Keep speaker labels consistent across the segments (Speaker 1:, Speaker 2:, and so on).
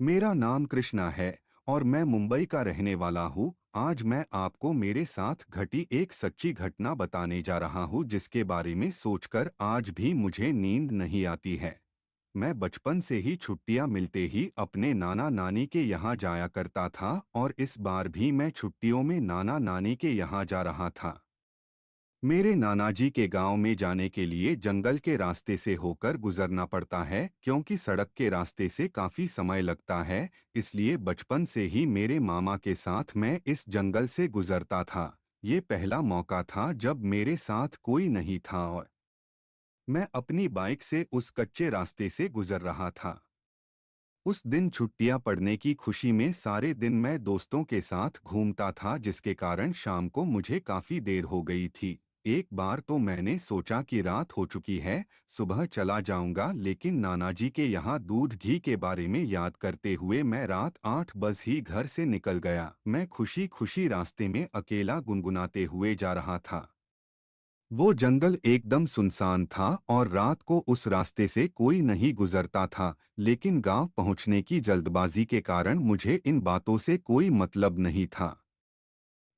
Speaker 1: मेरा नाम कृष्णा है और मैं मुंबई का रहने वाला हूँ। आज मैं आपको मेरे साथ घटी एक सच्ची घटना बताने जा रहा हूँ जिसके बारे में सोचकर आज भी मुझे नींद नहीं आती है। मैं बचपन से ही छुट्टियां मिलते ही अपने नाना नानी के यहाँ जाया करता था और इस बार भी मैं छुट्टियों में नाना नानी के यहाँ जा रहा था। मेरे नानाजी के गांव में जाने के लिए जंगल के रास्ते से होकर गुजरना पड़ता है क्योंकि सड़क के रास्ते से काफी समय लगता है। इसलिए बचपन से ही मेरे मामा के साथ मैं इस जंगल से गुजरता था। ये पहला मौका था जब मेरे साथ कोई नहीं था और मैं अपनी बाइक से उस कच्चे रास्ते से गुजर रहा था। उस दिन छुट्टियां पड़ने की खुशी में सारे दिन मैं दोस्तों के साथ घूमता था जिसके कारण शाम को मुझे काफी देर हो गई थी। एक बार तो मैंने सोचा कि रात हो चुकी है, सुबह चला जाऊंगा, लेकिन नानाजी के यहाँ दूध घी के बारे में याद करते हुए मैं रात 8 बजे ही घर से निकल गया। मैं खुशी खुशी रास्ते में अकेला गुनगुनाते हुए जा रहा था। वो जंगल एकदम सुनसान था और रात को उस रास्ते से कोई नहीं गुजरता था, लेकिन गांव पहुंचने की जल्दबाजी के कारण मुझे इन बातों से कोई मतलब नहीं था।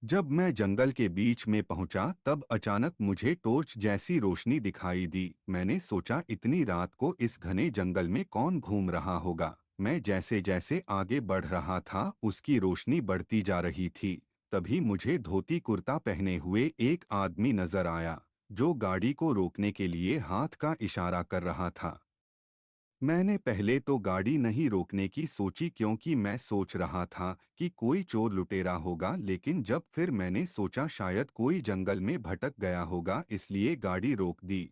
Speaker 1: जब मैं जंगल के बीच में पहुंचा तब अचानक मुझे टॉर्च जैसी रोशनी दिखाई दी। मैंने सोचा इतनी रात को इस घने जंगल में कौन घूम रहा होगा। मैं जैसे जैसे आगे बढ़ रहा था उसकी रोशनी बढ़ती जा रही थी। तभी मुझे धोती कुर्ता पहने हुए एक आदमी नजर आया जो गाड़ी को रोकने के लिए हाथ का इशारा कर रहा था। मैंने पहले तो गाड़ी नहीं रोकने की सोची क्योंकि मैं सोच रहा था कि कोई चोर लुटेरा होगा, लेकिन जब फिर मैंने सोचा शायद कोई जंगल में भटक गया होगा, इसलिए गाड़ी रोक दी।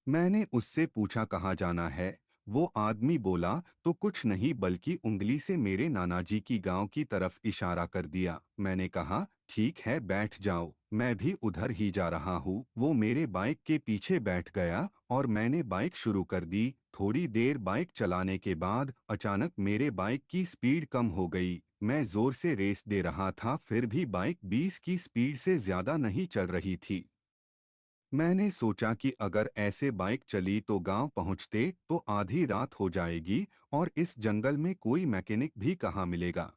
Speaker 1: मैंने उससे पूछा कहाँ जाना है। वो आदमी बोला तो कुछ नहीं बल्कि उंगली से मेरे नानाजी की गांव की तरफ इशारा कर दिया। मैंने कहा ठीक है बैठ जाओ, मैं भी उधर ही जा रहा हूँ। वो मेरे बाइक के पीछे बैठ गया और मैंने बाइक शुरू कर दी। थोड़ी देर बाइक चलाने के बाद अचानक मेरे बाइक की स्पीड कम हो गई। मैं जोर से रेस दे रहा था फिर भी बाइक 20 की स्पीड से ज्यादा नहीं चल रही थी। मैंने सोचा कि अगर ऐसे बाइक चली तो गांव पहुंचते तो आधी रात हो जाएगी और इस जंगल में कोई मैकेनिक भी कहाँ मिलेगा।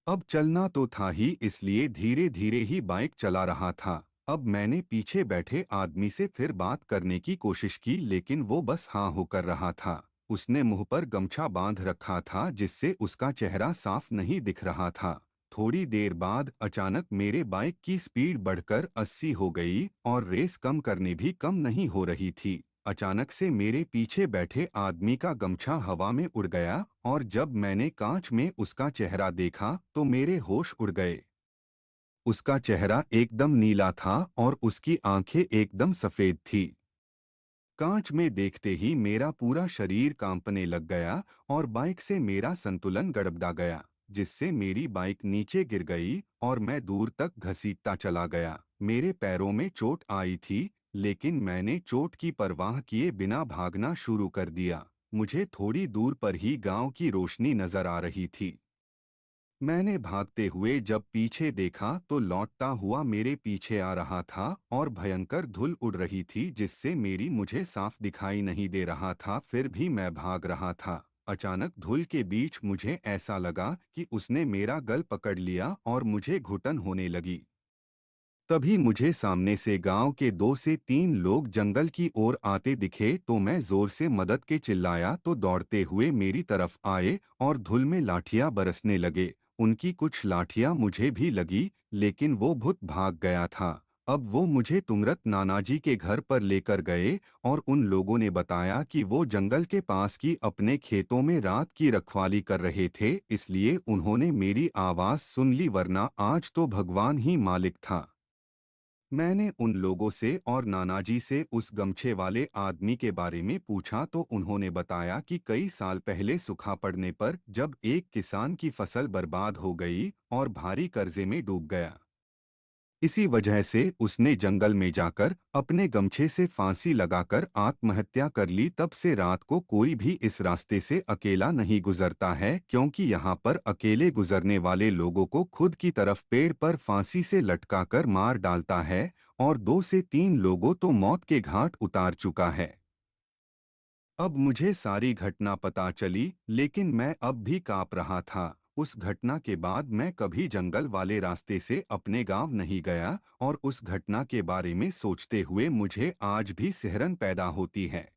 Speaker 1: अब चलना तो था ही, इसलिए धीरे धीरे ही बाइक चला रहा था। अब मैंने पीछे बैठे आदमी से फिर बात करने की कोशिश की, लेकिन वो बस हाँ हो कर रहा था। उसने मुंह पर गमछा बांध रखा था जिससे उसका चेहरा साफ नहीं दिख रहा था। थोड़ी देर बाद अचानक मेरे बाइक की स्पीड बढ़कर 80 हो गई और रेस कम करने भी कम नहीं हो रही थी। अचानक से मेरे पीछे बैठे आदमी का गमछा हवा में उड़ गया और जब मैंने कांच में उसका चेहरा देखा तो मेरे होश उड़ गए। उसका चेहरा एकदम नीला था और उसकी आंखें एकदम सफेद थी। कांच में देखते ही मेरा पूरा शरीर कांपने लग गया और बाइक से मेरा संतुलन गड़बड़ा गया, जिससे मेरी बाइक नीचे गिर गई और मैं दूर तक घसीटता चला गया। मेरे पैरों में चोट आई थी, लेकिन मैंने चोट की परवाह किए बिना भागना शुरू कर दिया। मुझे थोड़ी दूर पर ही गांव की रोशनी नजर आ रही थी। मैंने भागते हुए जब पीछे देखा तो लौटता हुआ मेरे पीछे आ रहा था और भयंकर धूल उड़ रही थी जिससे मेरी मुझे साफ दिखाई नहीं दे रहा था, फिर भी मैं भाग रहा था। अचानक धूल के बीच मुझे ऐसा लगा कि उसने मेरा गल पकड़ लिया और मुझे घुटन होने लगी। तभी मुझे सामने से गांव के 2 से 3 लोग जंगल की ओर आते दिखे तो मैं जोर से मदद के चिल्लाया तो दौड़ते हुए मेरी तरफ आए और धुल में लाठियां बरसने लगे। उनकी कुछ लाठियां मुझे भी लगी, लेकिन वो भूत भाग गया था। अब वो मुझे तुंगरत नानाजी के घर पर लेकर गए और उन लोगों ने बताया कि वो जंगल के पास की अपने खेतों में रात की रखवाली कर रहे थे, इसलिए उन्होंने मेरी आवाज सुन ली, वरना आज तो भगवान ही मालिक था। मैंने उन लोगों से और नानाजी से उस गमछे वाले आदमी के बारे में पूछा तो उन्होंने बताया कि कई साल पहले सूखा पड़ने पर जब एक किसान की फसल बर्बाद हो गई और भारी कर्जे में डूब गया, इसी वजह से उसने जंगल में जाकर अपने गमछे से फांसी लगाकर आत्महत्या कर ली। तब से रात को कोई भी इस रास्ते से अकेला नहीं गुजरता है, क्योंकि यहाँ पर अकेले गुजरने वाले लोगों को खुद की तरफ पेड़ पर फांसी से लटकाकर मार डालता है और 2 से 3 लोगों तो मौत के घाट उतार चुका है। अब मुझे सारी घटना पता चली, लेकिन मैं अब भी काँप रहा था। उस घटना के बाद मैं कभी जंगल वाले रास्ते से अपने गांव नहीं गया और उस घटना के बारे में सोचते हुए मुझे आज भी सिहरन पैदा होती है।